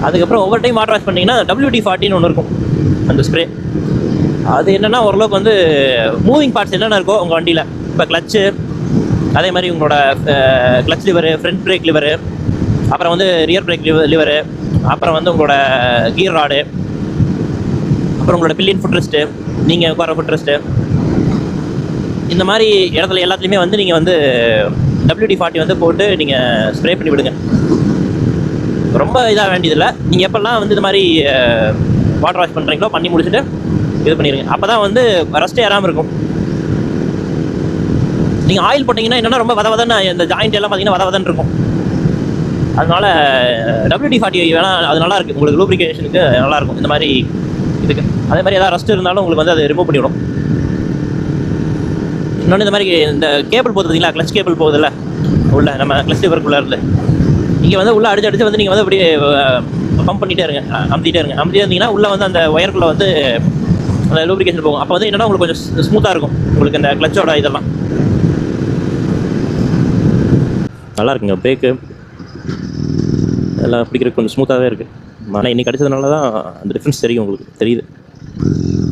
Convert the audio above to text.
அதுக்கப்புறம் ஒவ்வொரு time water wash பண்ணிங்கன்னா WD-40 ஒன்று இருக்கும் அந்த ஸ்ப்ரே. அது என்னென்னா ஓரளவுக்கு வந்து மூவிங் பார்ட்ஸ் என்னென்ன இருக்கோ உங்கள் வண்டியில், இப்போ கிளச்சு, அதே மாதிரி உங்களோட clutch liver, front break liver, அப்புறம் வந்து ரியர் பிரேக் லிவரு, அப்புறம் வந்து உங்களோட கியர் ராடு, அப்புறம் உங்களோட பில்லியன் ஃபுட் ரெஸ்ட்டு, நீங்கள் உட்கார ஃபுட் ரெஸ்ட்டு, இந்த மாதிரி இடத்துல எல்லாத்துலேயுமே வந்து நீங்கள் வந்து WD-40 வந்து போட்டு நீங்கள் ஸ்ப்ரே பண்ணி விடுங்க. ரொம்ப இதாக வேண்டியதில்லை. நீங்கள் எப்போல்லாம் வந்து இது மாதிரி வாட்டர் வாஷ் பண்ணுறீங்களோ பண்ணி முடிச்சுட்டு இது பண்ணிடுங்க. அப்போ தான் வந்து ரஸ்ட்டே ஏறாமல் இருக்கும். நீங்கள் ஆயில் போட்டிங்கன்னா என்னென்னா ரொம்ப வதவதன்னு இந்த ஜாயிண்ட் எல்லாம் பார்த்தீங்கன்னா வதவதன்னு இருக்கும். அதனால் WD-40 வேணால் அது நல்லாயிருக்கு, உங்களுக்கு லூப்ரிகேஷனுக்கு நல்லாயிருக்கும் இந்த மாதிரி இதுக்கு. அதே மாதிரி எதாவது ரஸ்ட் இருந்தாலும் உங்களுக்கு வந்து அதை ரிமூவ் பண்ணிவிடும். இன்னொன்று இந்த மாதிரி இந்த கேபிள் போகுது பார்த்தீங்களா, கிளச் கேபிள் போகுதுல்ல உள்ள, நம்ம கிளச் லிவருக்குள்ளே இருந்து இங்கே வந்து உள்ளே அடிச்சு வந்து நீங்கள் வந்து அப்படியே பம்ப் பண்ணிகிட்டே இருங்க, அமுத்திட்டே இருந்தீங்கன்னா உள்ளே வந்து அந்த ஒயருக்குள்ளே வந்து அந்த லூப்ரிகேஷன் போகும். அப்போ வந்து என்னென்னா உங்களுக்கு கொஞ்சம் ஸ்மூத்தாக இருக்கும் உங்களுக்கு இந்த கிளச்சோட இதெல்லாம். நல்லா இருக்குங்க பிரேக்கு எல்லாம் பிடிக்கிறதுக்கு கொஞ்சம் ஸ்மூத்தாகவே இருக்குது. ஆனால் இன்றைக்கி அடித்ததுனால தான் அந்த டிஃப்ரென்ஸ் தெரியும், உங்களுக்கு தெரியுது.